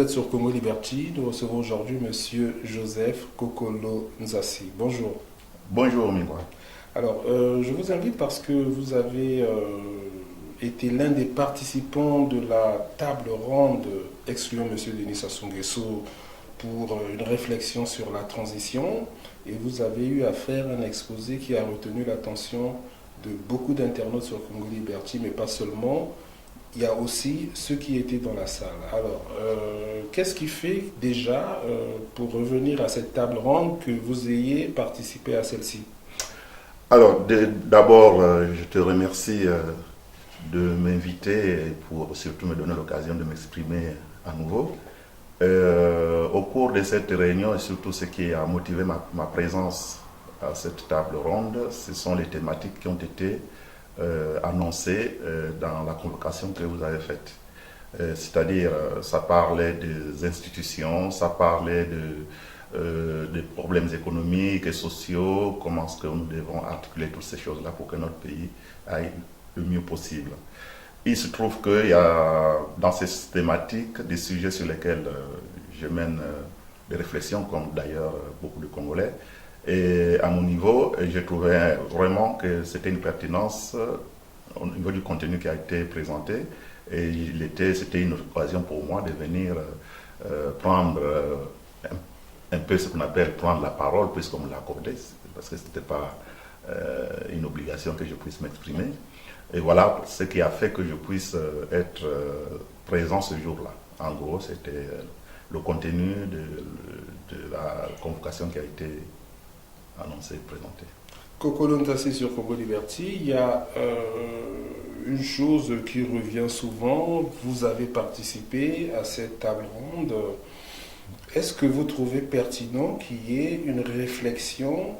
êtes sur Congo Liberty. Nous recevons aujourd'hui Monsieur Joseph Kokolo Nzassi. Bonjour. Bonjour, Mingwa. Alors, je vous invite parce que vous avez été l'un des participants de la table ronde excluant Monsieur Denis Sassou Nguesso pour une réflexion sur la transition. Et vous avez eu à faire un exposé qui a retenu l'attention de beaucoup d'internautes sur Congo Liberty, mais pas seulement. Il y a aussi ceux qui étaient dans la salle. Alors, qu'est-ce qui fait déjà, pour revenir à cette table ronde, que vous ayez participé à celle-ci? Alors, d'abord, je te remercie de m'inviter et pour surtout me donner l'occasion de m'exprimer à nouveau. Au cours de cette réunion, et surtout ce qui a motivé ma présence à cette table ronde, ce sont les thématiques qui ont été annoncé dans la convocation que vous avez faite. C'est-à-dire, ça parlait des institutions, ça parlait des problèmes économiques et sociaux, comment est-ce que nous devons articuler toutes ces choses-là pour que notre pays aille le mieux possible. Il se trouve qu'il y a dans ces thématiques des sujets sur lesquels je mène des réflexions, comme d'ailleurs beaucoup de Congolais. Et à mon niveau, je trouvais vraiment que c'était une pertinence au niveau du contenu qui a été présenté. Et c'était une occasion pour moi de venir prendre un peu ce qu'on appelle prendre la parole, puisqu'on me l'a accordé, parce que ce n'était pas une obligation que je puisse m'exprimer. Et voilà ce qui a fait que je puisse être présent ce jour-là. En gros, c'était le contenu de la convocation qui a été annoncé, présenté. Kokolo Nzassi sur Congo Liberty, il y a une chose qui revient souvent. Vous avez participé à cette table ronde. Est-ce que vous trouvez pertinent qu'il y ait une réflexion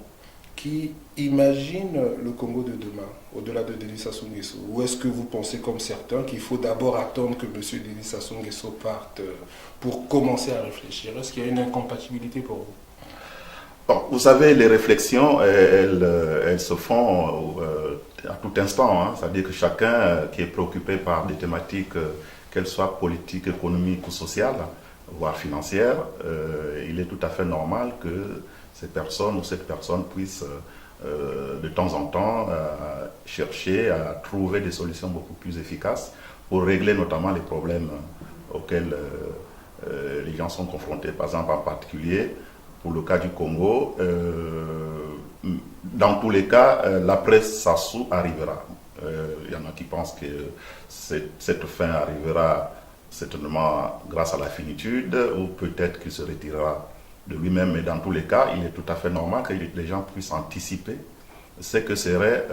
qui imagine le Congo de demain, au-delà de Denis Sassou Nguesso? Ou est-ce que vous pensez, comme certains, qu'il faut d'abord attendre que M. Denis Sassou Nguesso parte pour commencer à réfléchir? Est-ce qu'il y a une incompatibilité pour vous? Bon, vous savez, les réflexions, elles se font à tout instant. Hein. C'est-à-dire que chacun qui est préoccupé par des thématiques, qu'elles soient politiques, économiques ou sociales, voire financières, il est tout à fait normal que ces personnes ou cette personne puisse de temps en temps chercher à trouver des solutions beaucoup plus efficaces pour régler notamment les problèmes auxquels les gens sont confrontés. Par exemple, en particulier, pour le cas du Congo, dans tous les cas, l'après Sassou arrivera. Il y en a qui pensent que cette fin arrivera certainement grâce à la finitude, ou peut-être qu'il se retirera de lui-même, mais dans tous les cas, il est tout à fait normal que les gens puissent anticiper ce que serait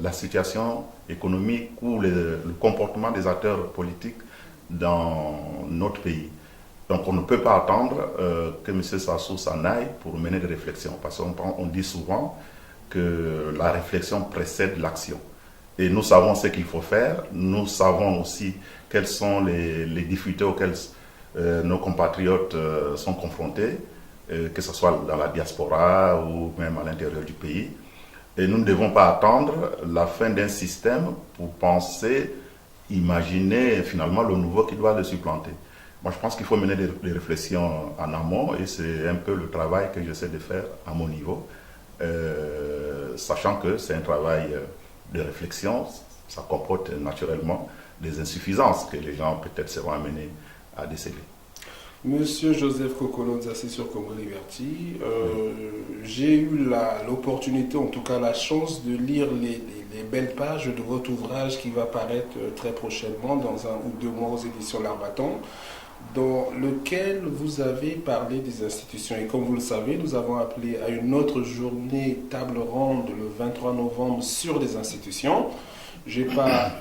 la situation économique ou le comportement des acteurs politiques dans notre pays. Donc on ne peut pas attendre que M. Sassou s'en aille pour mener des réflexions, parce qu'on dit souvent que la réflexion précède l'action. Et nous savons ce qu'il faut faire, nous savons aussi quelles sont les difficultés auxquelles nos compatriotes sont confrontés, que ce soit dans la diaspora ou même à l'intérieur du pays. Et nous ne devons pas attendre la fin d'un système pour penser, imaginer finalement le nouveau qui doit le supplanter. Moi, je pense qu'il faut mener des réflexions en amont et c'est un peu le travail que j'essaie de faire à mon niveau, sachant que c'est un travail de réflexion, ça comporte naturellement des insuffisances que les gens peut-être seront amenés à déceler. Monsieur Joseph Kokolo Nzassi sur Congo Liberty, j'ai eu l'opportunité, en tout cas la chance de lire les belles pages de votre ouvrage qui va paraître très prochainement, dans 1 ou 2 mois aux éditions L'Arbaton, dans lequel vous avez parlé des institutions. Et comme vous le savez, nous avons appelé à une autre journée table ronde le 23 novembre sur les institutions. Je n'ai pas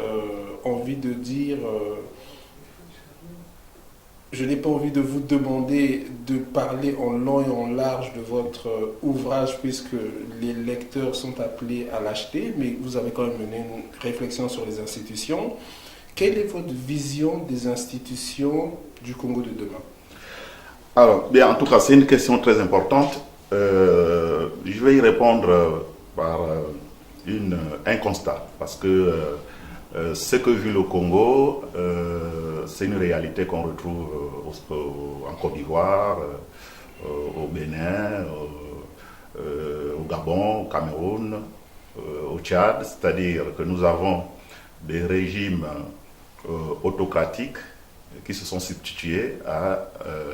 envie de dire... Je n'ai pas envie de vous demander de parler en long et en large de votre ouvrage puisque les lecteurs sont appelés à l'acheter, mais vous avez quand même mené une réflexion sur les institutions. Quelle est votre vision des institutions du Congo de demain? Alors, bien, en tout cas, c'est une question très importante. Je vais y répondre par un constat, parce que Ce que vit le Congo, c'est une réalité qu'on retrouve en Côte d'Ivoire, au Bénin, au Gabon, au Cameroun, au Tchad, c'est-à-dire que nous avons des régimes autocratiques qui se sont substitués à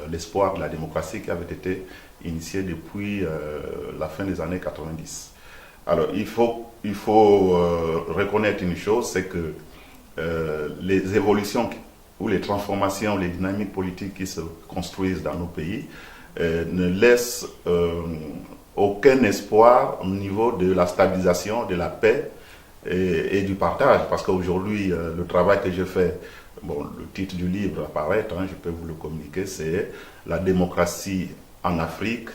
l'espoir de la démocratie qui avait été initié depuis la fin des années 90. Alors il faut reconnaître une chose, c'est que les évolutions ou les transformations, les dynamiques politiques qui se construisent dans nos pays ne laissent aucun espoir au niveau de la stabilisation, de la paix et du partage. Parce qu'aujourd'hui, le travail que je fais, bon, le titre du livre apparaît, je peux vous le communiquer, c'est La démocratie en Afrique,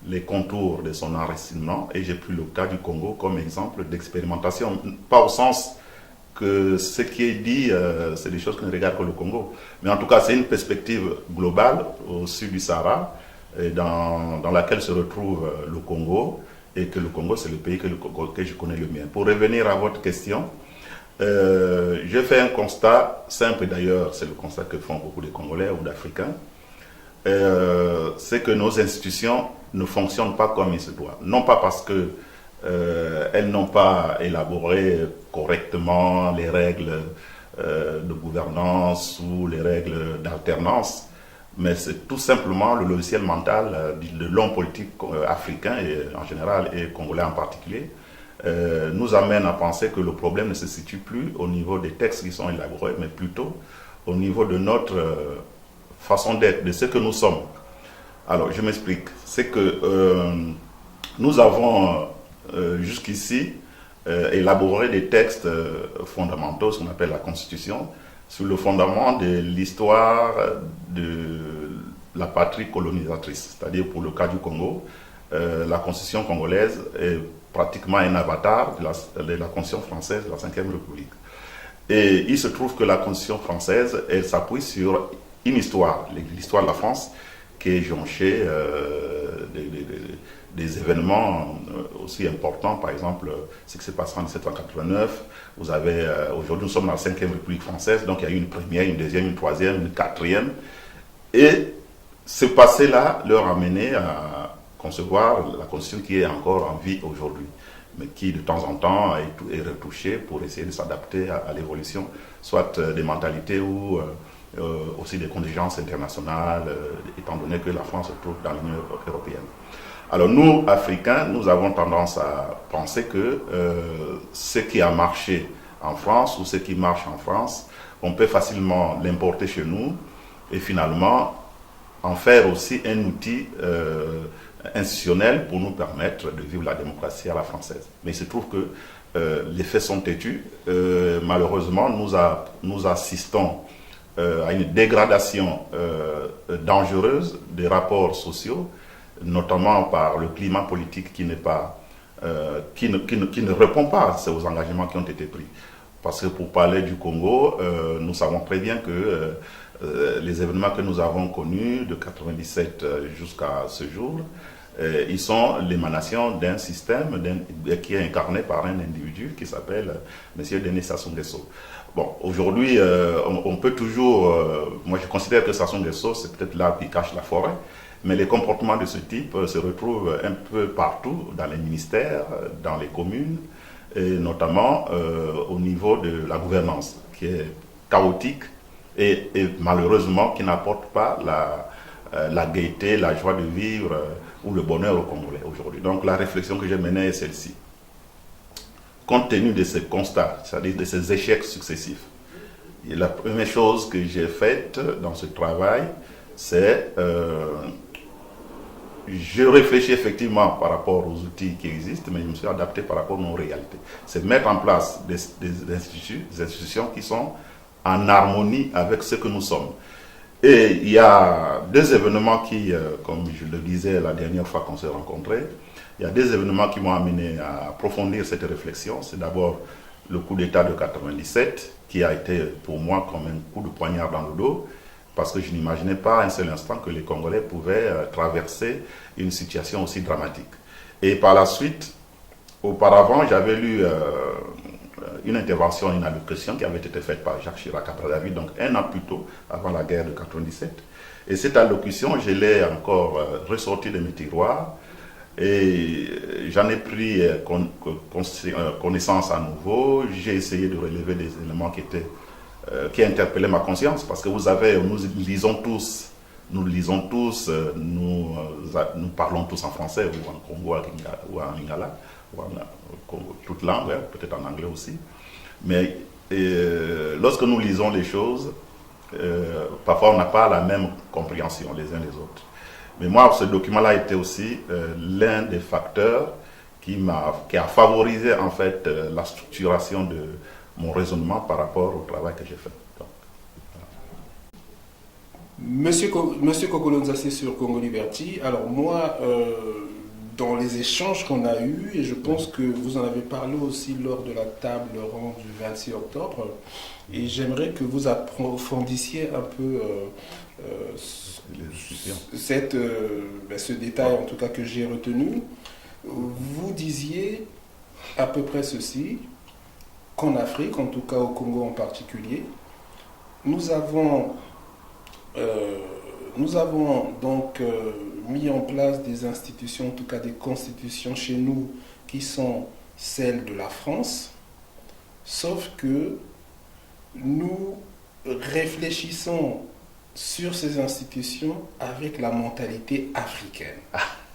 les contours de son enracinement. Et j'ai pris le cas du Congo comme exemple d'expérimentation, pas au sens que ce qui est dit, c'est des choses qui ne regardent que le Congo. Mais en tout cas, c'est une perspective globale au sud du Sahara, dans laquelle se retrouve le Congo, et que le Congo, c'est le pays que je connais le mieux. Pour revenir à votre question, je fais un constat simple d'ailleurs, c'est le constat que font beaucoup de Congolais ou d'Africains, c'est que nos institutions ne fonctionnent pas comme il se doit. Non pas parce que elles n'ont pas élaboré correctement les règles de gouvernance ou les règles d'alternance, mais c'est tout simplement le logiciel mental de l'homme politique africain et en général et congolais en particulier nous amène à penser que le problème ne se situe plus au niveau des textes qui sont élaborés, mais plutôt au niveau de notre façon d'être, de ce que nous sommes. Alors, je m'explique. C'est que nous avons jusqu'ici élaboré des textes fondamentaux, ce qu'on appelle la Constitution, sur le fondement de l'histoire de la patrie colonisatrice. C'est-à-dire, pour le cas du Congo, la Constitution congolaise est pratiquement un avatar de la Constitution française de la Ve République. Et il se trouve que la Constitution française, elle s'appuie sur une histoire, l'histoire de la France, qui est jonchée des événements aussi importants, par exemple ce qui s'est passé en 1789. Vous avez, aujourd'hui nous sommes dans la Ve République française, donc il y a eu une première, une deuxième, une troisième, une quatrième. Et ce passé-là leur a mené à concevoir la Constitution qui est encore en vie aujourd'hui, mais qui de temps en temps est retouchée pour essayer de s'adapter à l'évolution, soit des mentalités ou aussi des contingences internationales, étant donné que la France se trouve dans l'Union européenne. Alors nous, Africains, nous avons tendance à penser que ce qui a marché en France ou ce qui marche en France, on peut facilement l'importer chez nous et finalement en faire aussi un outil institutionnel pour nous permettre de vivre la démocratie à la française. Mais il se trouve que les faits sont têtus. Malheureusement, nous assistons à une dégradation dangereuse des rapports sociaux, notamment par le climat politique qui n'est pas, qui ne répond pas aux engagements qui ont été pris. Parce que pour parler du Congo, nous savons très bien que les événements que nous avons connus de 1997 jusqu'à ce jour, ils sont l'émanation d'un système qui est incarné par un individu qui s'appelle M. Denis Sassou Nguesso. Bon, aujourd'hui, on peut toujours... moi, je considère que Sassou Nguesso, c'est peut-être l'arbre qui cache la forêt, mais les comportements de ce type se retrouvent un peu partout, dans les ministères, dans les communes, et notamment au niveau de la gouvernance, qui est chaotique et malheureusement qui n'apporte pas la gaieté, la joie de vivre ou le bonheur aux Congolais aujourd'hui. Donc la réflexion que j'ai menée est celle-ci. Compte tenu de ces constats, c'est-à-dire de ces échecs successifs, et la première chose que j'ai faite dans ce travail, c'est je réfléchis effectivement par rapport aux outils qui existent, mais je me suis adapté par rapport à nos réalités. C'est mettre en place des institutions qui sont en harmonie avec ce que nous sommes. Et il y a deux événements qui, comme je le disais la dernière fois qu'on s'est rencontrés, il y a des événements qui m'ont amené à approfondir cette réflexion. C'est d'abord le coup d'État de 1997, qui a été pour moi comme un coup de poignard dans le dos, parce que je n'imaginais pas un seul instant que les Congolais pouvaient traverser une situation aussi dramatique. Et par la suite, auparavant, j'avais lu une intervention, une allocution qui avait été faite par Jacques Chirac à Brazzaville, donc un an plus tôt, avant la guerre de 97. Et cette allocution, je l'ai encore ressortie de mes tiroirs et j'en ai pris connaissance à nouveau. J'ai essayé de relever des éléments qui interpellaient ma conscience, parce que vous savez, nous lisons tous, nous parlons tous en français, ou en Congo, ou en Lingala, ou en toute langue, hein, peut-être en anglais aussi. Mais lorsque nous lisons les choses, parfois on n'a pas la même compréhension les uns les autres. Mais moi, ce document-là était aussi l'un des facteurs qui a favorisé en fait la structuration de mon raisonnement par rapport au travail que j'ai fait. Donc, voilà. Monsieur Kokolonzassi sur Congo Liberty, alors moi, dans les échanges qu'on a eus, et je pense que vous en avez parlé aussi lors de la table ronde du 26 octobre, et j'aimerais que vous approfondissiez un peu ce détail en tout cas que j'ai retenu. Vous disiez à peu près ceci, qu'en Afrique, en tout cas au Congo en particulier, nous avons donc mis en place des institutions, en tout cas des constitutions chez nous, qui sont celles de la France, sauf que nous réfléchissons sur ces institutions avec la mentalité africaine.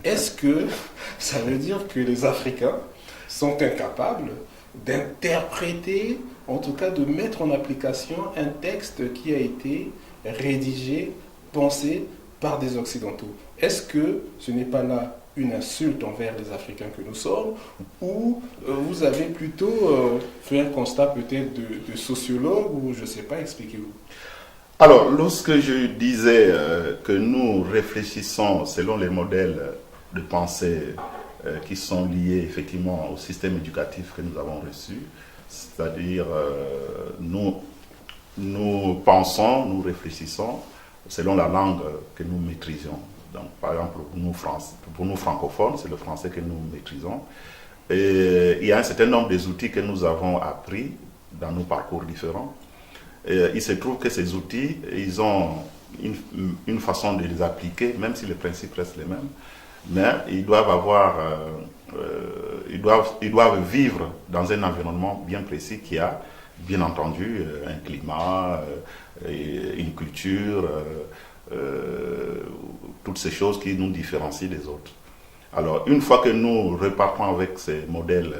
Est-ce que ça veut dire que les Africains sont incapables d'interpréter, en tout cas de mettre en application un texte qui a été rédigé, pensé par des Occidentaux? Est-ce que ce n'est pas là une insulte envers les Africains que nous sommes, ou vous avez plutôt fait un constat peut-être de sociologue, ou je ne sais pas, expliquez-vous. Alors, lorsque je disais que nous réfléchissons selon les modèles de pensée qui sont liés effectivement au système éducatif que nous avons reçu, c'est-à-dire nous pensons, nous réfléchissons selon la langue que nous maîtrisions. Donc, par exemple, pour nous francophones, c'est le français que nous maîtrisons. Et il y a un certain nombre d'outils que nous avons appris dans nos parcours différents. Et il se trouve que ces outils, ils ont une façon de les appliquer, même si les principes restent les mêmes. Mais ils doivent vivre dans un environnement bien précis qui a, bien entendu, un climat, une culture, toutes ces choses qui nous différencient des autres. Alors, une fois que nous repartons avec ces modèles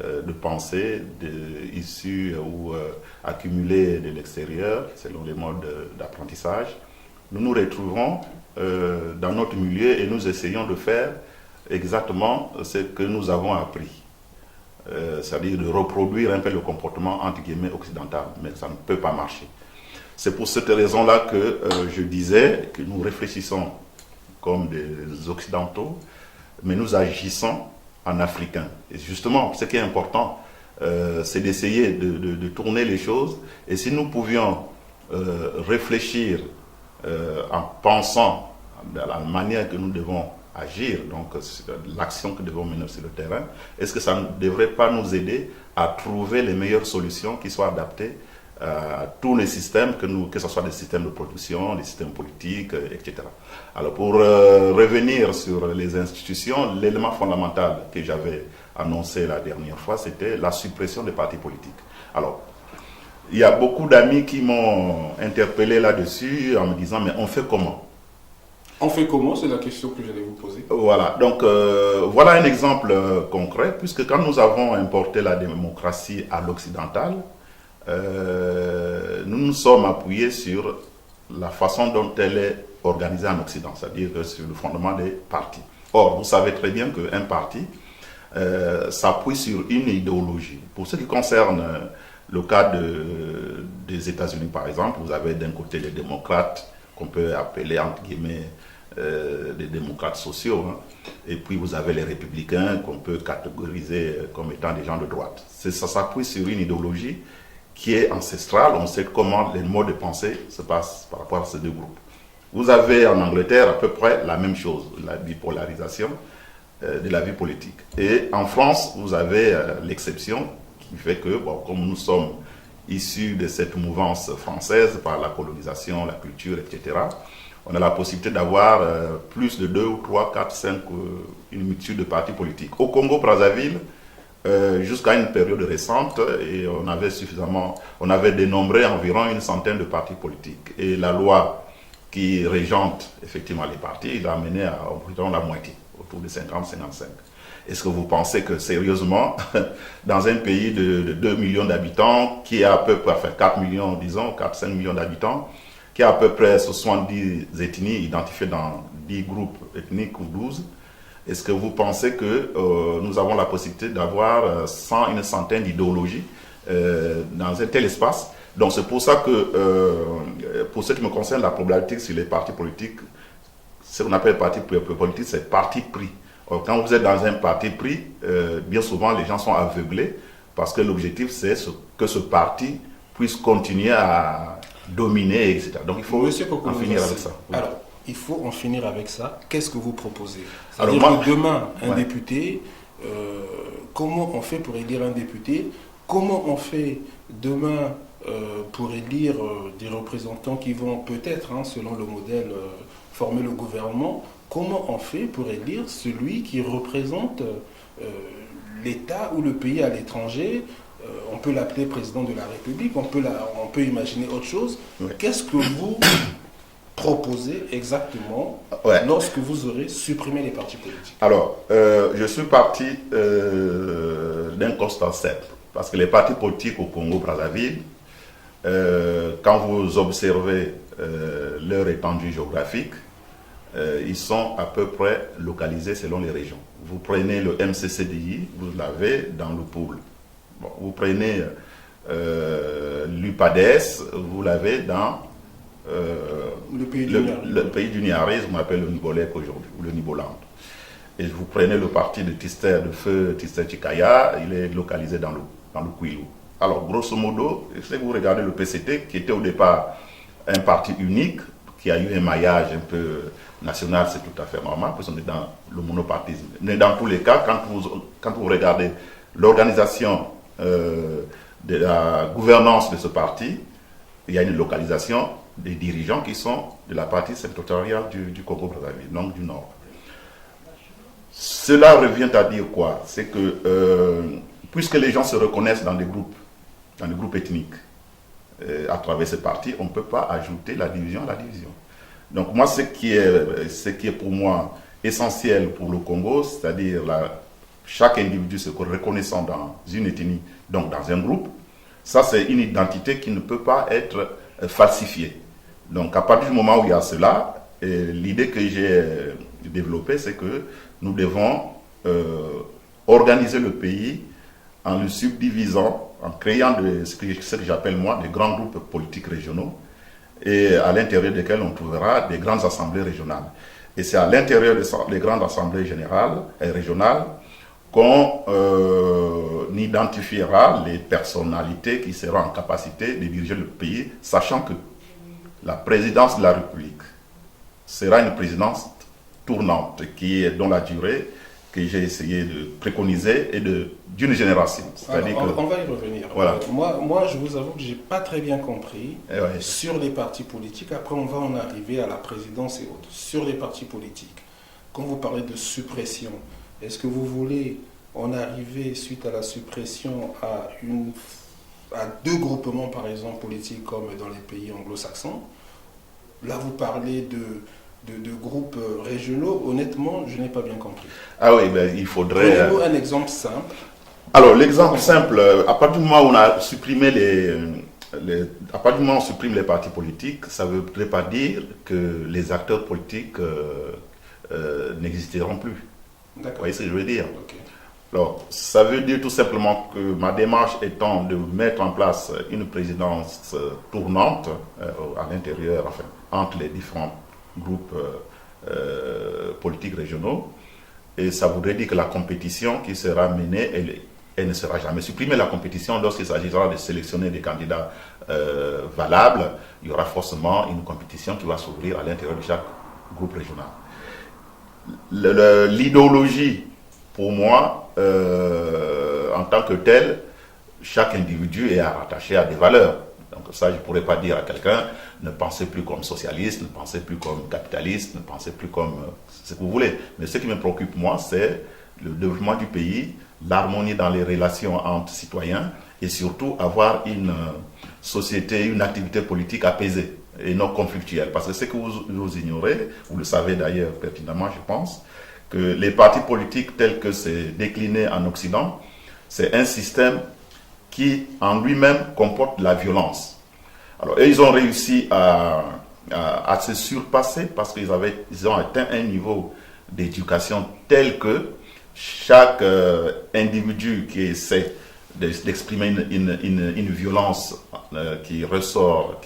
de pensée issus ou accumulés de l'extérieur, selon les modes d'apprentissage, nous nous retrouvons dans notre milieu et nous essayons de faire exactement ce que nous avons appris. C'est-à-dire de reproduire un peu le comportement entre guillemets occidental, mais ça ne peut pas marcher. C'est pour cette raison-là que je disais que nous réfléchissons comme des Occidentaux, mais nous agissons en africain. Et justement, ce qui est important, c'est d'essayer de tourner les choses. Et si nous pouvions réfléchir en pensant à la manière que nous devons agir, donc l'action que nous devons mener sur le terrain, est-ce que ça ne devrait pas nous aider à trouver les meilleures solutions qui soient adaptées à tous les systèmes, que ce soit des systèmes de production, des systèmes politiques, etc. Alors pour revenir sur les institutions, l'élément fondamental que j'avais annoncé la dernière fois, c'était la suppression des partis politiques. Alors, il y a beaucoup d'amis qui m'ont interpellé là-dessus en me disant, mais on fait comment? On fait comment? C'est la question que j'allais vous poser. Voilà, donc voilà un exemple concret, puisque quand nous avons importé la démocratie à l'occidental, nous nous sommes appuyés sur la façon dont elle est organisée en Occident, c'est-à-dire sur le fondement des partis. Or, vous savez très bien qu'un parti s'appuie sur une idéologie. Pour ce qui concerne le cas des États-Unis, par exemple, vous avez d'un côté les démocrates, qu'on peut appeler entre guillemets des démocrates sociaux, hein, et puis vous avez les républicains qu'on peut catégoriser comme étant des gens de droite. Ça s'appuie sur une idéologie qui est ancestrale. On sait comment les modes de pensée se passent par rapport à ces deux groupes. Vous avez en Angleterre à peu près la même chose, la bipolarisation de la vie politique. Et en France, vous avez l'exception qui fait que, bon, comme nous sommes issus de cette mouvance française par la colonisation, la culture, etc., on a la possibilité d'avoir plus de 2 ou 3, 4, 5, une multitude de partis politiques. Au Congo-Brazzaville, jusqu'à une période récente, et on avait dénombré environ une centaine de partis politiques. Et la loi qui régente effectivement les partis, il a amené à environ la moitié, autour de 50-55. Est-ce que vous pensez que sérieusement, dans un pays de 2 millions d'habitants, qui a à peu près, enfin 4 millions, disons, 4-5 millions d'habitants, qui a à peu près 70 ethnies identifiées dans 10 groupes ethniques ou 12, est-ce que vous pensez que nous avons la possibilité d'avoir une centaine d'idéologies dans un tel espace? Donc c'est pour ça que, pour ce qui me concerne, la problématique sur les partis politiques, ce qu'on appelle parti politique, c'est parti pris. Or, quand vous êtes dans un parti pris, bien souvent les gens sont aveuglés parce que l'objectif c'est que ce parti puisse continuer à dominer, etc. Donc il faut en finir avec ça. Oui. Alors, il faut en finir avec ça. Qu'est-ce que vous proposez? C'est-à-dire que demain, un député, comment on fait pour élire un député? Comment on fait demain pour élire des représentants qui vont peut-être, selon le modèle, former le gouvernement? Comment on fait pour élire celui qui représente l'État ou le pays à l'étranger? On peut l'appeler président de la République, on peut imaginer autre chose. Oui. Qu'est-ce que vous proposez exactement lorsque vous aurez supprimé les partis politiques? Alors, je suis parti d'un constat simple. Parce que les partis politiques au Congo-Brazzaville, quand vous observez leur étendue géographique, ils sont à peu près localisés selon les régions. Vous prenez le MCCDI, vous l'avez dans le pôle. Bon, vous prenez l'UPADES, vous l'avez dans le pays du Niaris, on appelle le Nibolek aujourd'hui, ou le Niboland. Et vous prenez le parti de feu Tister Chikaya, il est localisé dans le Kwilu. Alors, grosso modo, si vous regardez le PCT, qui était au départ un parti unique, qui a eu un maillage un peu national, c'est tout à fait normal, parce qu'on est dans le monopartisme. Mais dans tous les cas, quand vous regardez l'organisation de la gouvernance de ce parti, il y a une localisation des dirigeants qui sont de la partie sectorielle du Congo-Brazzaville, donc du Nord. Cela revient à dire quoi? C'est que puisque les gens se reconnaissent dans des groupes ethniques, à travers ces partis, on ne peut pas ajouter la division à la division. Donc moi, ce qui est pour moi essentiel pour le Congo, c'est-à-dire chaque individu se reconnaissant dans une ethnie, donc dans un groupe, ça c'est une identité qui ne peut pas être falsifiée. Donc à partir du moment où il y a cela, l'idée que j'ai développée, c'est que nous devons organiser le pays en le subdivisant, en créant ce que j'appelle moi des grands groupes politiques régionaux, et à l'intérieur desquels on trouvera des grandes assemblées régionales. Et c'est à l'intérieur des grandes assemblées générales et régionales qu'on identifiera les personnalités qui seront en capacité de diriger le pays, sachant que la présidence de la République sera une présidence tournante, dont la durée que j'ai essayé de préconiser est d'une génération. On va y revenir. Voilà. Moi, je vous avoue que je n'ai pas très bien compris sur les partis politiques. Après, on va en arriver à la présidence et autres. Sur les partis politiques, quand vous parlez de suppression, est-ce que vous voulez en arriver, suite à la suppression, à 2 groupements, par exemple, politiques, comme dans les pays anglo-saxons? Là, vous parlez de groupes régionaux. Honnêtement, je n'ai pas bien compris. Ah oui, ben, il faudrait... Donnez-nous un exemple simple. Alors, l'exemple simple, à partir du moment où on a supprimé à partir du moment où on supprime les partis politiques, ça ne veut pas dire que les acteurs politiques n'existeront plus. Vous voyez ce que je veux dire? Okay. Alors, ça veut dire tout simplement que ma démarche étant de mettre en place une présidence tournante à l'intérieur, enfin, entre les différents groupes politiques régionaux, et ça voudrait dire que la compétition qui sera menée, elle ne sera jamais supprimée. La compétition, lorsqu'il s'agira de sélectionner des candidats valables, il y aura forcément une compétition qui va s'ouvrir à l'intérieur de chaque groupe régional. L'idéologie, pour moi, en tant que telle, chaque individu est rattaché à des valeurs. Donc ça, je ne pourrais pas dire à quelqu'un, ne pensez plus comme socialiste, ne pensez plus comme capitaliste, ne pensez plus comme ce que vous voulez. Mais ce qui me préoccupe, moi, c'est le développement du pays, l'harmonie dans les relations entre citoyens et surtout avoir une société, une activité politique apaisée et non conflictuelle. Parce que ce que vous ignorez, vous le savez d'ailleurs pertinemment, je pense, que les partis politiques tels que c'est décliné en Occident, c'est un système qui en lui-même comporte la violence. Alors, ils ont réussi à se surpasser parce qu'ils ont atteint un niveau d'éducation tel que chaque individu qui essaie d'exprimer une violence qui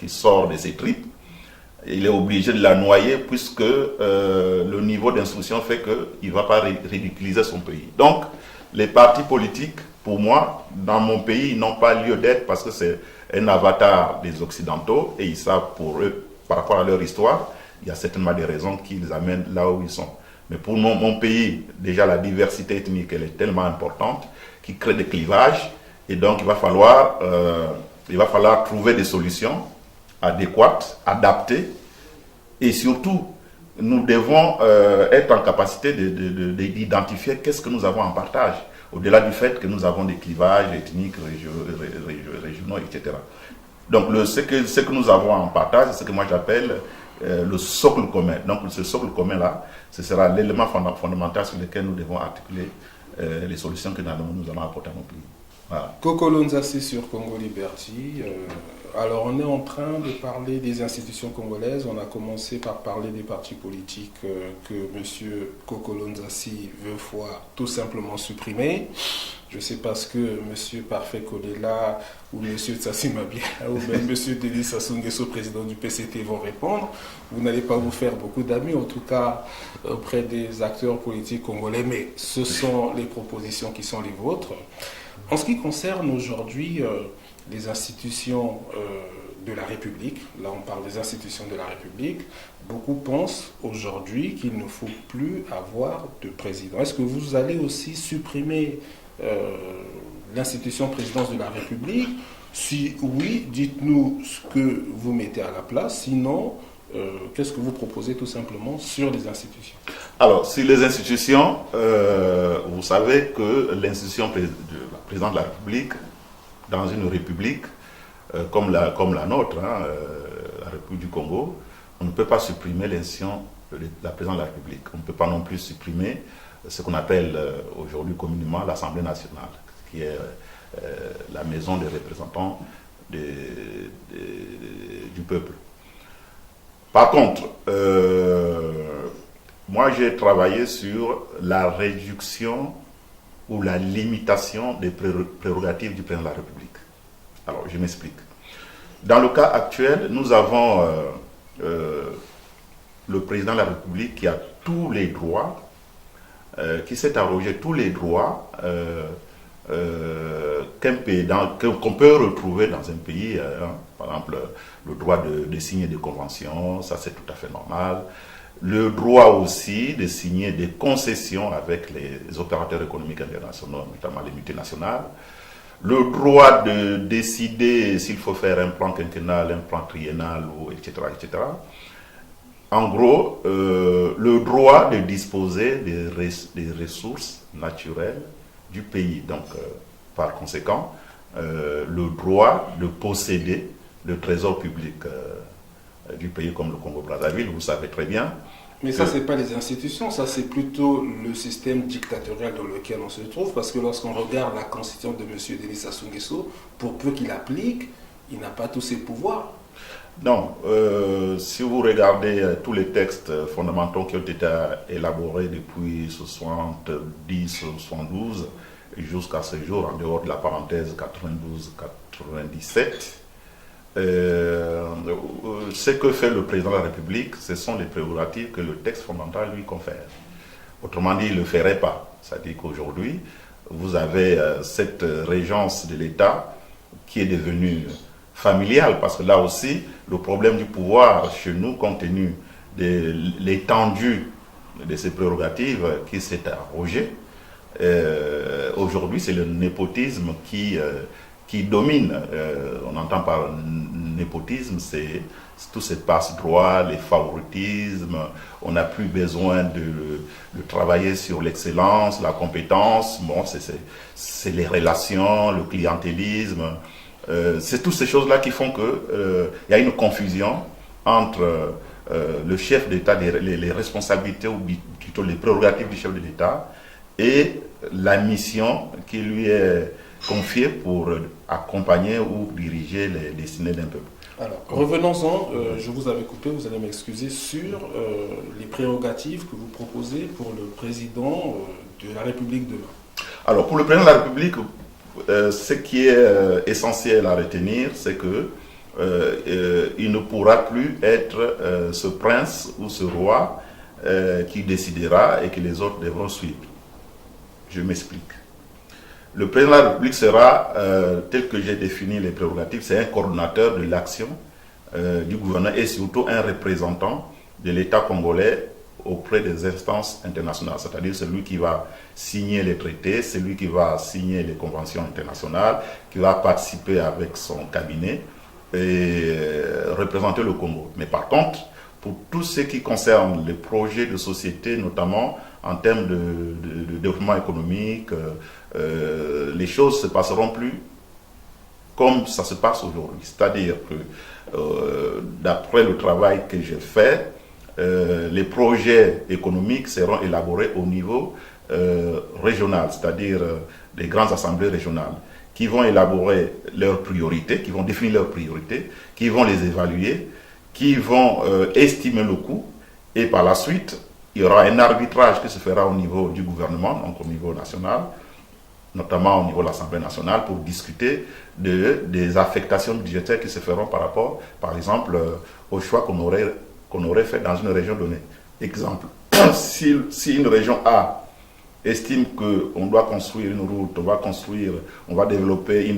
sort de ses tripes, il est obligé de la noyer puisque le niveau d'instruction fait qu'il ne va pas ridiculiser son pays. Donc, les partis politiques, pour moi, dans mon pays, n'ont pas lieu d'être parce que c'est un avatar des Occidentaux et ils savent pour eux, par rapport à leur histoire, il y a certainement des raisons qui les amènent là où ils sont. Mais pour mon pays, déjà la diversité ethnique, elle est tellement importante qui crée des clivages et donc il va falloir trouver des solutions adéquates, adaptées et surtout, nous devons être en capacité d'identifier qu'est-ce que nous avons en partage, au-delà du fait que nous avons des clivages ethniques, régionaux, etc. Donc, ce que nous avons en partage, c'est ce que moi j'appelle le socle commun. Donc, ce socle commun-là, ce sera l'élément fondamental sur lequel nous devons articuler les solutions que nous allons apporter à nos pays. Voilà. Kokolo Nzassi sur Congo Liberty. Alors, on est en train de parler des institutions congolaises. On a commencé par parler des partis politiques que M. Kokolo Nzassi veut voir tout simplement supprimer. Je ne sais pas ce que M. Parfait Kolela ou M. Tsassi Mabia ou même M. Denis Sassou Nguesso, président du PCT, vont répondre. Vous n'allez pas vous faire beaucoup d'amis, en tout cas auprès des acteurs politiques congolais, mais ce sont les propositions qui sont les vôtres. En ce qui concerne aujourd'hui les institutions de la République, là on parle des institutions de la République, beaucoup pensent aujourd'hui qu'il ne faut plus avoir de président. Est-ce que vous allez aussi supprimer l'institution présidence de la République? Si oui, dites-nous ce que vous mettez à la place, sinon, qu'est-ce que vous proposez tout simplement sur les institutions? Alors, sur les institutions, vous savez que l'institution de la présidence de la République, dans une république comme la nôtre, la République du Congo, on ne peut pas supprimer l'institution de la présidence de la République. On ne peut pas non plus supprimer ce qu'on appelle aujourd'hui communément l'Assemblée nationale, qui est la maison des représentants du peuple. Par contre, moi j'ai travaillé sur la réduction ou la limitation des prérogatives du président de la République. Alors, je m'explique. Dans le cas actuel, nous avons le président de la République qui a tous les droits, qui s'est arrogé tous les droits qu'on peut retrouver dans un pays. Par exemple, le droit de signer des conventions, ça c'est tout à fait normal. Le droit aussi de signer des concessions avec les opérateurs économiques internationaux, notamment les multinationales. Le droit de décider s'il faut faire un plan quinquennal, un plan triennal, etc., etc. En gros, le droit de disposer des ressources naturelles du pays. Donc, par conséquent, le droit de posséder le trésor public du pays comme le Congo-Brazzaville, vous savez très bien. Mais ça, ce n'est pas les institutions, ça c'est plutôt le système dictatorial dans lequel on se trouve, parce que lorsqu'on regarde la constitution de M. Denis Sassou Nguesso, pour peu qu'il applique, il n'a pas tous ses pouvoirs. Non, si vous regardez tous les textes fondamentaux qui ont été élaborés depuis 70-72 jusqu'à ce jour, en dehors de la parenthèse 92-97, ce que fait le président de la République, ce sont les prérogatives que le texte fondamental lui confère. Autrement dit, il ne le ferait pas. C'est-à-dire qu'aujourd'hui, vous avez cette régence de l'État qui est devenue familiale, parce que là aussi, le problème du pouvoir chez nous, compte tenu de l'étendue de ces prérogatives qui s'est arrogé, aujourd'hui, c'est le népotisme qui qui domine. On entend par népotisme, c'est tout ce passe-droit, les favoritismes. On n'a plus besoin de travailler sur l'excellence, la compétence. Bon, c'est les relations, le clientélisme. C'est toutes ces choses-là qui font qu'il y a une confusion entre le chef d'État, les responsabilités ou plutôt les prérogatives du chef de l'État et la mission qui lui est confiée pour accompagner ou diriger les destinées d'un peuple. Alors, revenons-en, je vous avais coupé, vous allez m'excuser, sur les prérogatives que vous proposez pour le président de la République demain. Alors, pour le président de la République, ce qui est essentiel à retenir, c'est que il ne pourra plus être ce prince ou ce roi qui décidera et que les autres devront suivre. Je m'explique. Le président de la République sera, tel que j'ai défini les prérogatives, c'est un coordonnateur de l'action du gouvernement et surtout un représentant de l'État congolais auprès des instances internationales. C'est-à-dire celui qui va signer les traités, celui qui va signer les conventions internationales, qui va participer avec son cabinet et représenter le Congo. Mais par contre, pour tout ce qui concerne les projets de société, notamment en termes de développement économique, les choses ne se passeront plus comme ça se passe aujourd'hui. C'est-à-dire que d'après le travail que j'ai fait, les projets économiques seront élaborés au niveau régional, c'est-à-dire des grandes assemblées régionales, qui vont élaborer leurs priorités, qui vont définir leurs priorités, qui vont les évaluer, qui vont estimer le coût, et par la suite, il y aura un arbitrage qui se fera au niveau du gouvernement, donc au niveau national, notamment au niveau de l'Assemblée nationale, pour discuter des affectations budgétaires qui se feront par rapport, par exemple, au choix qu'on aurait fait dans une région donnée. Exemple, si une région A estime qu'on doit construire une route, on va développer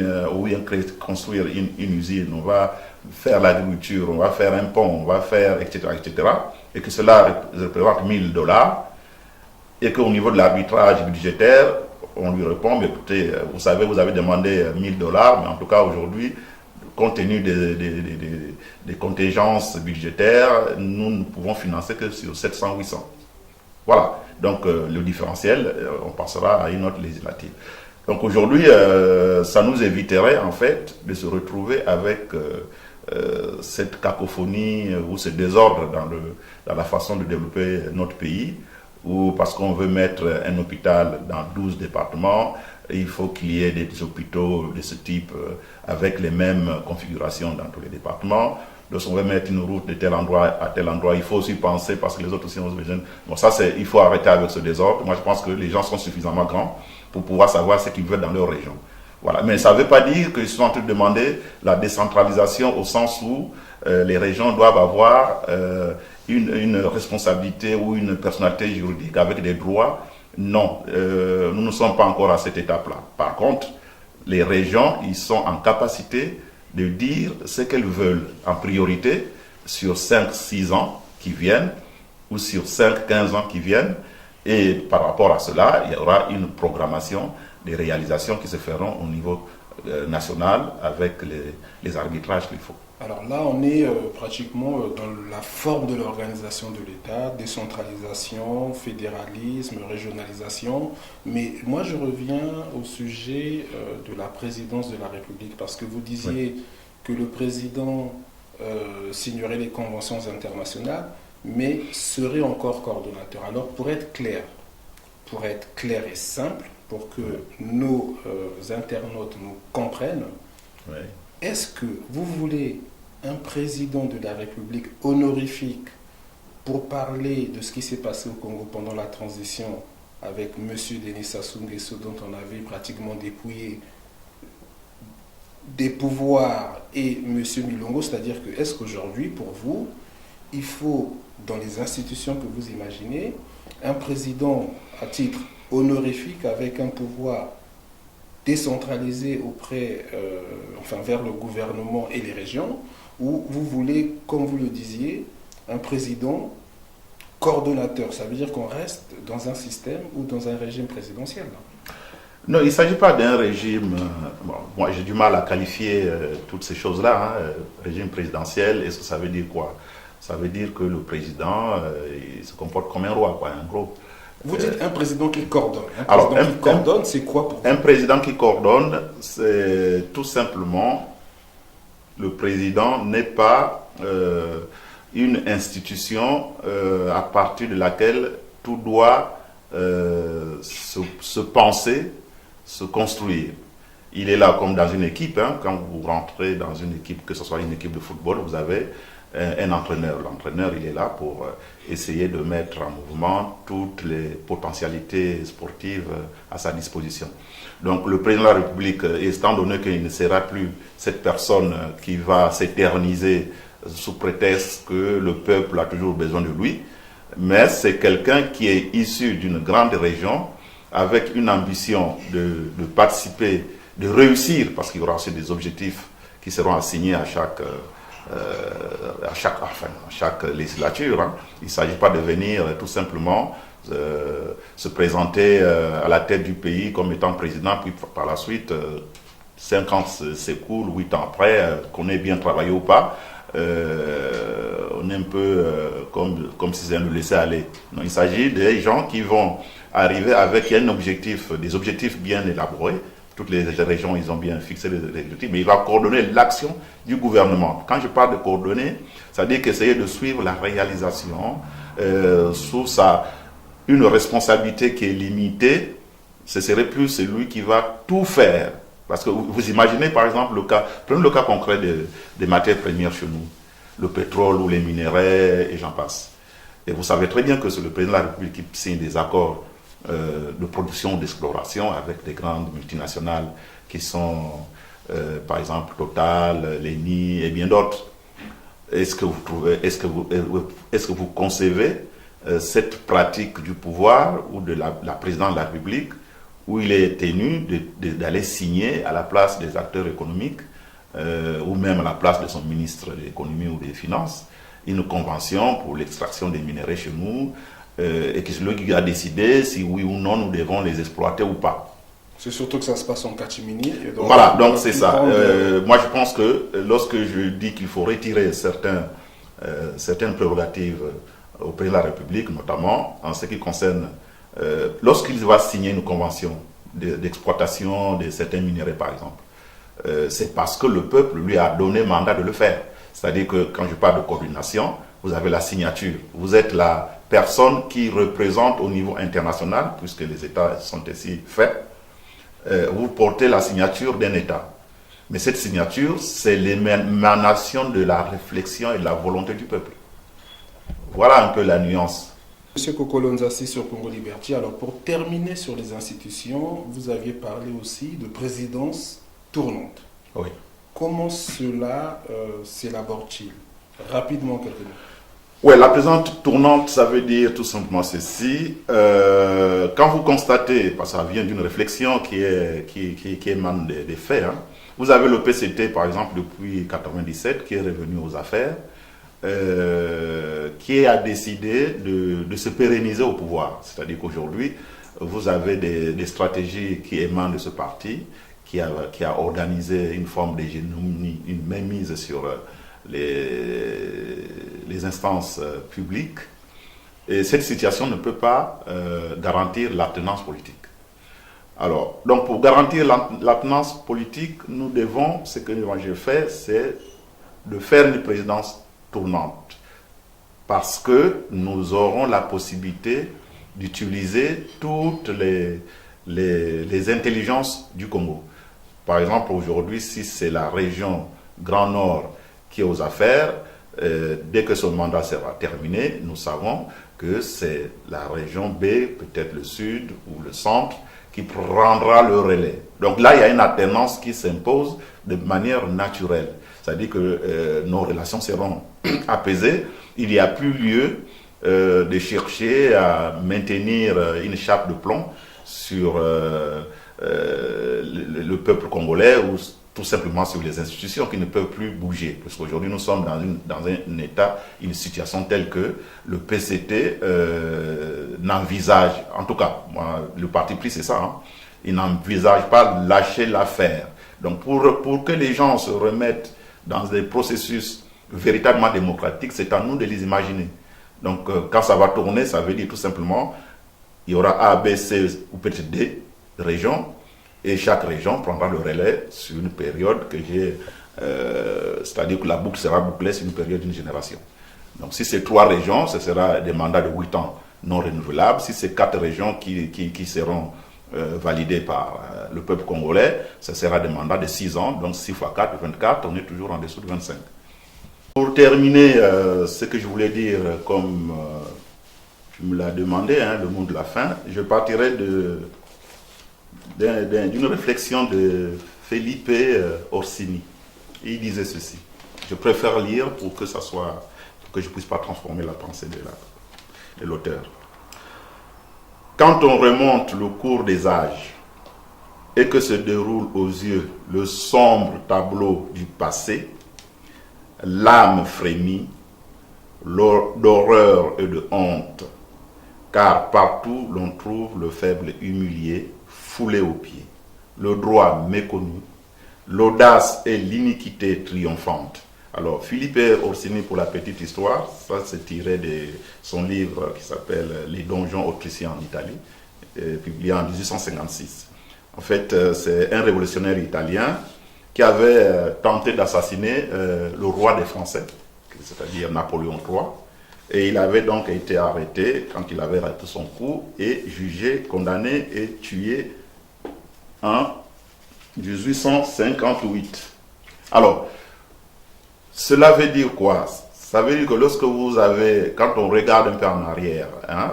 construire une usine, on va faire l'agriculture, on va faire un pont, on va faire, etc., et que cela représente $1000, et qu'au niveau de l'arbitrage budgétaire, on lui répond, mais écoutez, vous savez, vous avez demandé $1000, mais en tout cas aujourd'hui, compte tenu des contingences budgétaires, nous ne pouvons financer que sur 700-800. Voilà, donc le différentiel, on passera à une autre législative. Donc aujourd'hui, ça nous éviterait en fait de se retrouver avec cette cacophonie ou ce désordre dans la façon de développer notre pays, ou parce qu'on veut mettre un hôpital dans 12 départements, il faut qu'il y ait des hôpitaux de ce type avec les mêmes configurations dans tous les départements. Lorsqu'on veut mettre une route de tel endroit à tel endroit, il faut aussi penser, parce que les autres aussi ont besoin. Bon, ça, il faut arrêter avec ce désordre. Moi, je pense que les gens sont suffisamment grands pour pouvoir savoir ce qu'ils veulent dans leur région. Voilà. Mais ça ne veut pas dire qu'ils sont en train de demander la décentralisation au sens où les régions doivent avoir une responsabilité ou une personnalité juridique avec des droits. Non, nous ne sommes pas encore à cette étape-là. Par contre, les régions, ils sont en capacité de dire ce qu'elles veulent en priorité sur 5-6 ans qui viennent ou sur 5-15 ans qui viennent. Et par rapport à cela, il y aura une programmation des réalisations qui se feront au niveau national avec les arbitrages qu'il faut. Alors là, on est pratiquement dans la forme de l'organisation de l'État, décentralisation, fédéralisme, régionalisation. Mais moi, je reviens au sujet de la présidence de la République, parce que vous disiez que le président signerait les conventions internationales, mais serait encore coordonnateur. Alors, pour être clair et simple, pour que nos internautes nous comprennent, est-ce que vous voulez un président de la République honorifique pour parler de ce qui s'est passé au Congo pendant la transition avec M. Denis Sassou Nguesso, dont on avait pratiquement dépouillé des pouvoirs, et M. Milongo, c'est-à-dire que est-ce qu'aujourd'hui, pour vous, il faut, dans les institutions que vous imaginez, un président à titre honorifique avec un pouvoir décentralisé vers le gouvernement et les régions, ou vous voulez, comme vous le disiez, un président coordonnateur? Ça veut dire qu'on reste dans un système ou dans un régime présidentiel. Non, il ne s'agit pas d'un régime. Bon, moi, j'ai du mal à qualifier toutes ces choses-là. Régime présidentiel, est-ce que ça veut dire quoi? Ça veut dire que le président il se comporte comme un roi, quoi, en gros. Vous dites un président qui coordonne. Un Alors, président qui coordonne, c'est quoi pour vous? Un président qui coordonne, c'est tout simplement le président n'est pas une institution à partir de laquelle tout doit se penser, se construire. Il est là comme dans une équipe. Quand vous rentrez dans une équipe, que ce soit une équipe de football, vous avez un entraîneur. L'entraîneur, il est là pour essayer de mettre en mouvement toutes les potentialités sportives à sa disposition. Donc le président de la République, étant donné qu'il ne sera plus cette personne qui va s'éterniser sous prétexte que le peuple a toujours besoin de lui, mais c'est quelqu'un qui est issu d'une grande région avec une ambition de participer, de réussir, parce qu'il y aura aussi des objectifs qui seront assignés à chaque législature. Il ne s'agit pas de venir tout simplement se présenter à la tête du pays comme étant président, puis par la suite, 5 ans s'écoulent, 8 ans après, qu'on ait bien travaillé ou pas, on est un peu comme si c'était un laisser-aller. Il s'agit des gens qui vont arriver avec un objectif, des objectifs bien élaborés. Toutes les régions, ils ont bien fixé les objectifs, mais il va coordonner l'action du gouvernement. Quand je parle de coordonner, ça veut dire qu'essayer de suivre la réalisation sous une responsabilité qui est limitée. Ce serait plus celui qui va tout faire. Parce que vous imaginez par exemple prenez le cas concret des matières premières chez nous, le pétrole ou les minéraux et j'en passe. Et vous savez très bien que c'est le président de la République qui signe des accords de production, d'exploration avec des grandes multinationales qui sont par exemple Total, Eni et bien d'autres. Est-ce que vous concevez cette pratique du pouvoir ou de la présidence de la République où il est tenu d'aller signer à la place des acteurs économiques ou même à la place de son ministre de l'économie ou des finances une convention pour l'extraction des minéraux chez nous et que c'est lui qui a décidé si oui ou non nous devons les exploiter ou pas. C'est surtout que ça se passe en catimini. Voilà, donc c'est ça. Moi je pense que lorsque je dis qu'il faut retirer certaines prérogatives au président de la République, notamment en ce qui concerne lorsqu'il va signer une convention d'exploitation de certains minéraux par exemple, c'est parce que le peuple lui a donné mandat de le faire. C'est-à-dire que quand je parle de coordination, vous avez la signature. Vous êtes la personne qui représente au niveau international, puisque les États sont ainsi faits. Vous portez la signature d'un État. Mais cette signature, c'est l'émanation de la réflexion et de la volonté du peuple. Voilà un peu la nuance. Monsieur Kokolonzasi sur Congo Liberty, alors pour terminer sur les institutions, vous aviez parlé aussi de présidence tournante. Oui. Comment cela s'élabore-t-il? Rapidement, quelques mots. Oui, la présidence tournante, ça veut dire tout simplement ceci. Quand vous constatez, parce que ça vient d'une réflexion qui émane des faits, vous avez le PCT, par exemple, depuis 1997, qui est revenu aux affaires, qui a décidé de se pérenniser au pouvoir. C'est-à-dire qu'aujourd'hui, vous avez des stratégies qui émanent de ce parti, qui a organisé une forme d'hégémonie, une mainmise sur les instances publiques. Et cette situation ne peut pas garantir l'alternance politique. Alors, donc pour garantir l'alternance politique, nous devons, ce que j'ai fait, c'est de faire une présidence tournante. Parce que nous aurons la possibilité d'utiliser toutes les intelligences du Congo. Par exemple, aujourd'hui, si c'est la région Grand Nord qui est aux affaires, dès que son mandat sera terminé, nous savons que c'est la région B, peut-être le sud ou le centre, qui prendra le relais. Donc là, il y a une alternance qui s'impose de manière naturelle. C'est-à-dire que nos relations seront apaisées. Il n'y a plus lieu de chercher à maintenir une chape de plomb sur le peuple congolais ou tout simplement sur les institutions qui ne peuvent plus bouger. Parce qu'aujourd'hui, nous sommes dans un état, une situation telle que le PCT n'envisage, en tout cas, moi, le parti pris, c'est ça, Ils n'envisagent pas de lâcher l'affaire. Donc pour que les gens se remettent dans des processus véritablement démocratiques, c'est à nous de les imaginer. Donc quand ça va tourner, ça veut dire tout simplement, il y aura A, B, C ou peut-être D régions, et chaque région prendra le relais sur une période que j'ai, c'est-à-dire que la boucle sera bouclée sur une période d'une génération. Donc si c'est 3 régions, ce sera des mandats de 8 ans non renouvelables. Si c'est 4 régions qui seront validées par le peuple congolais, ce sera des mandats de 6 ans, donc 6 fois 4, 24, on est toujours en dessous de 25. Pour terminer, ce que je voulais dire, comme tu me l'as demandé, hein, le mot de la fin, je partirai d'une réflexion de Felipe Orsini. Il disait ceci: je préfère lire pour que ça soit, pour que je puisse pas transformer la pensée de l'auteur. Quand on remonte le cours des âges et que se déroule aux yeux le sombre tableau du passé, l'âme frémit d'horreur et de honte, car partout l'on trouve le faible humilié, foulé aux pieds, le droit méconnu, l'audace et l'iniquité triomphante. Alors, Philippe Orsini, pour la petite histoire, ça c'est tiré de son livre qui s'appelle Les donjons autrichiens en Italie, publié en 1856. En fait, c'est un révolutionnaire italien qui avait tenté d'assassiner le roi des Français, c'est-à-dire Napoléon III. Et il avait donc été arrêté quand il avait raté son coup et jugé, condamné et tué en 1858. Alors, cela veut dire quoi? Ça veut dire que lorsque vous avez, quand on regarde un peu en arrière, hein,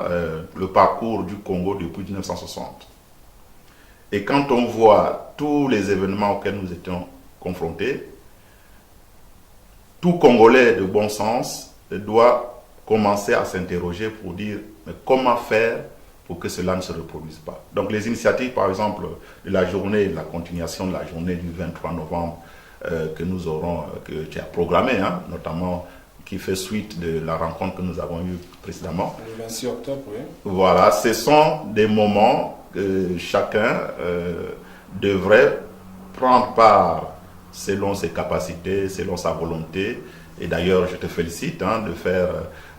le parcours du Congo depuis 1960, et quand on voit tous les événements auxquels nous étions confrontés, tout Congolais de bon sens doit commencer à s'interroger pour dire mais comment faire pour que cela ne se reproduise pas. Donc les initiatives, par exemple, de la journée, la continuation de la journée du 23 novembre que nous aurons, que tu as programmé, hein, notamment qui fait suite de la rencontre que nous avons eue précédemment. Le 26 octobre, oui. Voilà, ce sont des moments que chacun devrait prendre part selon ses capacités, selon sa volonté. Et d'ailleurs, je te félicite hein, de faire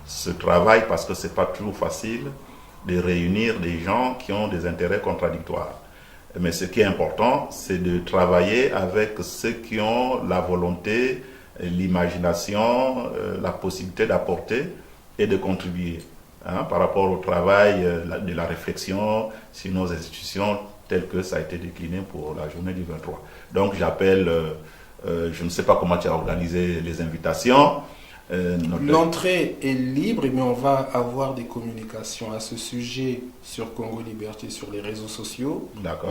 ce travail parce que ce n'est pas toujours facile de réunir des gens qui ont des intérêts contradictoires. Mais ce qui est important, c'est de travailler avec ceux qui ont la volonté, l'imagination, la possibilité d'apporter et de contribuer hein, par rapport au travail de la réflexion sur nos institutions tel que ça a été décliné pour la journée du 23. Donc j'appelle, je ne sais pas comment tu as organisé les invitations. L'entrée est libre, mais on va avoir des communications à ce sujet sur Congo Liberté, sur les réseaux sociaux.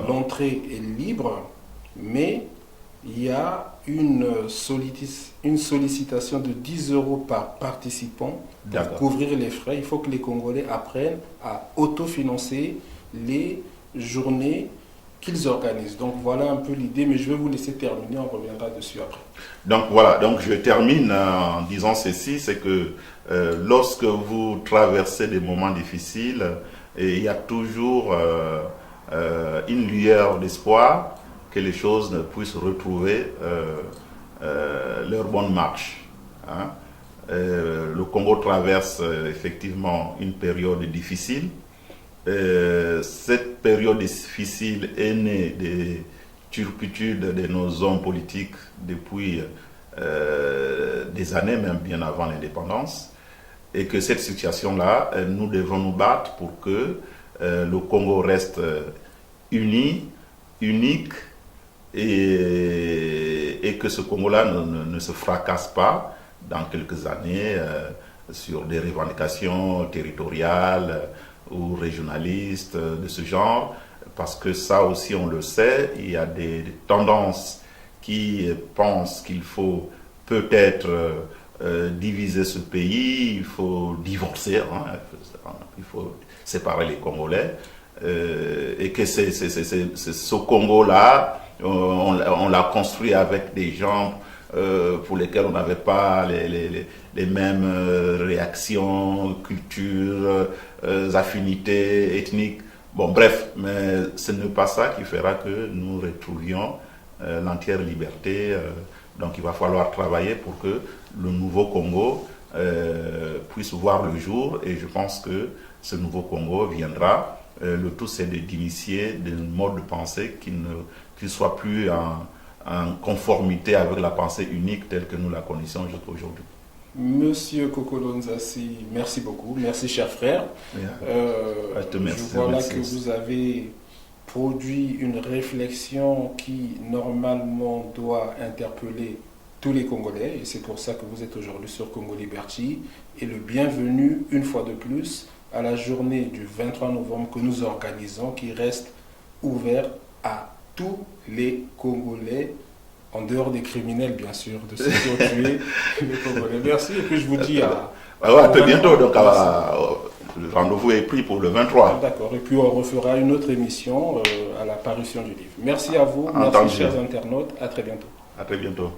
L'entrée est libre, mais il y a une sollicitation de 10 € par participant pour couvrir les frais. Il faut que les Congolais apprennent à autofinancer les journées qu'ils organisent. Donc voilà un peu l'idée, mais je vais vous laisser terminer, on reviendra dessus après. Donc voilà, donc je termine en disant ceci, c'est que lorsque vous traversez des moments difficiles, il y a toujours une lueur d'espoir que les choses puissent retrouver leur bonne marche. Hein. Le Congo traverse effectivement une période difficile. Cette période difficile est née des turpitudes de nos hommes politiques depuis des années, même bien avant l'indépendance, et que cette situation-là, nous devons nous battre pour que le Congo reste uni, unique, et que ce Congo-là ne se fracasse pas dans quelques années sur des revendications territoriales ou régionalistes de ce genre, parce que ça aussi on le sait, il y a des tendances qui pensent qu'il faut peut-être diviser ce pays, il faut divorcer, hein, il faut séparer les Congolais, et que ce Congo-là, on l'a construit avec des gens pour lesquels on n'avait pas les mêmes réactions, cultures, affinités ethniques. Bon, bref, mais ce n'est pas ça qui fera que nous retrouvions l'entière liberté. Donc il va falloir travailler pour que le nouveau Congo puisse voir le jour, et je pense que ce nouveau Congo viendra. Le tout, c'est d'initier des modes de pensée qui ne soient plus en conformité avec la pensée unique telle que nous la connaissons aujourd'hui. Monsieur Kokolo Nzassi, merci beaucoup. Merci, cher frère. Je vois là que vous avez produit une réflexion qui, normalement, doit interpeller tous les Congolais. Et c'est pour ça que vous êtes aujourd'hui sur Congo Liberty. Et le bienvenu, une fois de plus, à la journée du 23 novembre que nous organisons, qui reste ouvert à tous les Congolais, en dehors des criminels, bien sûr, de ceux qui ont tué les Congolais. Merci, et puis je vous dis à très bientôt. Donc, le rendez-vous est pris pour le 23. D'accord, et puis on refera une autre émission à la parution du livre. Merci à vous, merci chers internautes, à très bientôt. À très bientôt.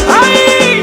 Aïe!